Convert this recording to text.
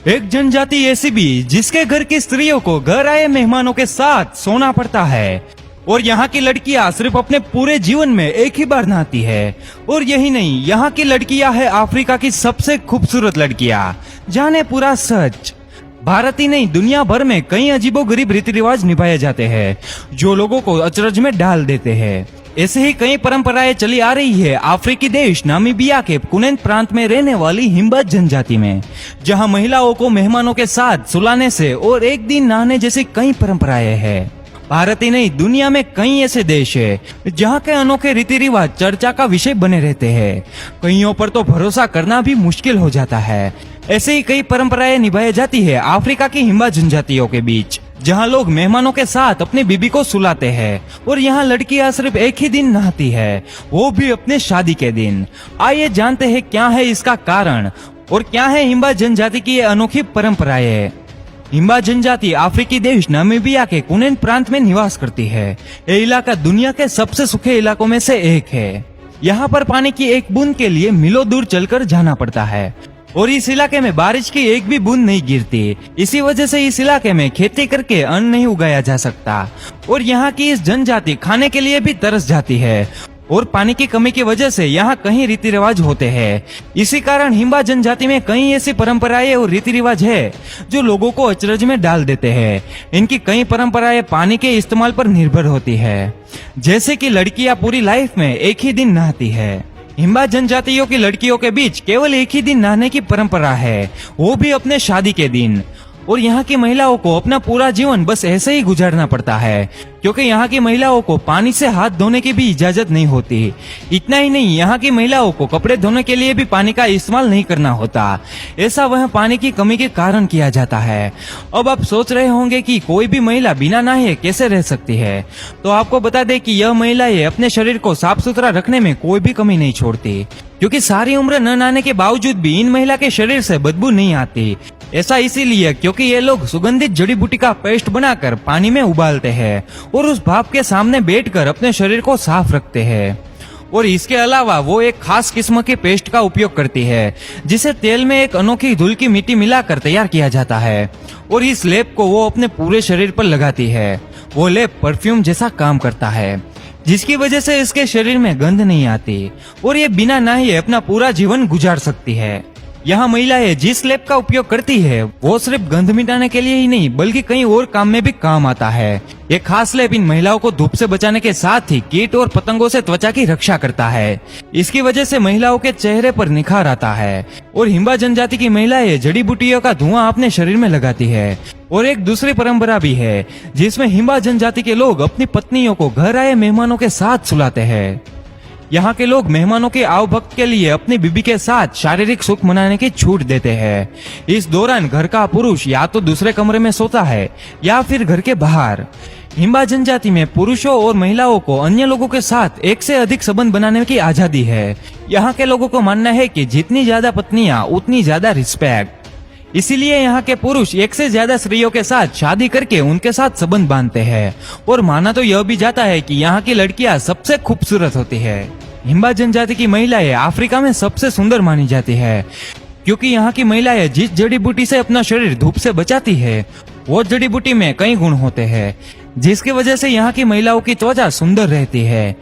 एक जनजाति ऐसी भी जिसके घर की स्त्रियों को घर आए मेहमानों के साथ सोना पड़ता है और यहाँ की लड़कियाँ सिर्फ अपने पूरे जीवन में एक ही बार नहाती है। और यही नहीं, यहाँ की लड़कियाँ है अफ्रीका की सबसे खूबसूरत लड़कियाँ। जाने पूरा सच। भारत ही नहीं, दुनिया भर में कई अजीबोगरीब रीति रिवाज निभाए जाते हैं जो लोगों को अचरज में डाल देते हैं। ऐसे ही कई परंपराएं चली आ रही है अफ्रीकी देश नामीबिया के कुनेन प्रांत में रहने वाली हिम्बा जनजाति में, जहां महिलाओं को मेहमानों के साथ सुलाने से और एक दिन नहाने जैसी कई परंपराएं हैं। भारत ही नहीं, दुनिया में कई ऐसे देश है जहां के अनोखे रीति रिवाज चर्चा का विषय बने रहते हैं। कईयों पर तो भरोसा करना भी मुश्किल हो जाता है। ऐसे ही कई परंपराएं निभाई जाती है अफ्रीका की हिम्बा जनजातियों के बीच, जहां लोग मेहमानों के साथ अपनी बीबी को सुलाते हैं और यहां लड़कियां सिर्फ एक ही दिन नहाती है, वो भी अपने शादी के दिन। आइए जानते हैं क्या है इसका कारण और क्या है हिम्बा जनजाति की ये अनोखी परंपराएं। हिम्बा जनजाति अफ्रीकी देश नामीबिया के कुनेन प्रांत में निवास करती है। ये इलाका दुनिया के सबसे सूखे इलाकों में से एक है। यहाँ पर पानी की एक बूंद के लिए मीलों दूर चलकर जाना पड़ता है और इस इलाके में बारिश की एक भी बूंद नहीं गिरती। इसी वजह से इस इलाके में खेती करके अन्न नहीं उगाया जा सकता और यहाँ की इस जनजाति खाने के लिए भी तरस जाती है और पानी की कमी की वजह से यहाँ कई रीति रिवाज होते हैं। इसी कारण हिम्बा जनजाति में कई ऐसी परंपराएं और रीति रिवाज है जो लोगों को अचरज में डाल देते हैं। इनकी कई परंपराएं पानी के इस्तेमाल पर निर्भर होती है, जैसे कि लड़कियां पूरी लाइफ में एक ही दिन नहाती है। हिम्बा जनजातियों की लड़कियों के बीच केवल एक ही दिन नहाने की परंपरा है, वो भी अपने शादी के दिन। और यहाँ की महिलाओं को अपना पूरा जीवन बस ऐसे ही गुजारना पड़ता है, क्योंकि यहाँ की महिलाओं को पानी से हाथ धोने की भी इजाजत नहीं होती। इतना ही नहीं, यहाँ की महिलाओं को कपड़े धोने के लिए भी पानी का इस्तेमाल नहीं करना होता। ऐसा वह पानी की कमी के कारण किया जाता है। अब आप सोच रहे होंगे कि कोई भी महिला बिना नहाए कैसे रह सकती है, तो आपको बता दें कि यह महिलाएं अपने शरीर को साफ सुथरा रखने में कोई भी कमी नहीं छोड़ती, क्योंकि सारी उम्र न नहाने के बावजूद भी इन महिला के शरीर से बदबू नहीं आती। ऐसा इसीलिए क्योंकि ये लोग सुगंधित जड़ी बूटी का पेस्ट बनाकर पानी में उबालते हैं और उस भाप के सामने बैठकर अपने शरीर को साफ रखते हैं। और इसके अलावा वो एक खास किस्म के पेस्ट का उपयोग करती है, जिसे तेल में एक अनोखी धूल की मिट्टी मिलाकर तैयार किया जाता है और इस लेप को वो अपने पूरे शरीर पर लगाती है। वो लेप परफ्यूम जैसा काम करता है, जिसकी वजह से इसके शरीर में गंध नहीं आती और ये बिना नहाए अपना पूरा जीवन गुजार सकती है। यहाँ महिलाएं जिस लेप का उपयोग करती है वो सिर्फ गंध मिटाने के लिए ही नहीं बल्कि कई और काम में भी काम आता है। ये खास लेप इन महिलाओं को धूप से बचाने के साथ ही कीट और पतंगों से त्वचा की रक्षा करता है। इसकी वजह से महिलाओं के चेहरे पर निखार आता है। और हिम्बा जनजाति की महिलाएं जड़ी बूटियों का धुआं अपने शरीर में लगाती है। और एक दूसरी परंपरा भी है जिसमें हिम्बा जनजाति के लोग अपनी पत्नियों को घर आए मेहमानों के साथ सुलाते हैं। यहाँ के लोग मेहमानों के आवभक्त के लिए अपनी बीबी के साथ शारीरिक सुख मनाने की छूट देते हैं। इस दौरान घर का पुरुष या तो दूसरे कमरे में सोता है या फिर घर के बाहर। हिम्बा जनजाति में पुरुषों और महिलाओं को अन्य लोगों के साथ एक से अधिक संबंध बनाने की आजादी है। यहाँ के लोगों को मानना है कि जितनी ज्यादा पत्नियां उतनी ज्यादा रिस्पेक्ट। इसीलिए यहाँ के पुरुष एक से ज्यादा स्त्रियों के साथ शादी करके उनके साथ संबंध बांधते हैं। और माना तो यह भी जाता है कि यहाँ की लड़कियां सबसे खूबसूरत होती है। हिम्बा जनजाति की महिलाएं अफ्रीका में सबसे सुंदर मानी जाती है, क्योंकि यहाँ की महिलाएं जिस जड़ी बूटी से अपना शरीर धूप से बचाती है वो जड़ी बूटी में कई गुण होते हैं, जिसकी वजह से यहाँ की महिलाओं की त्वचा सुंदर रहती है।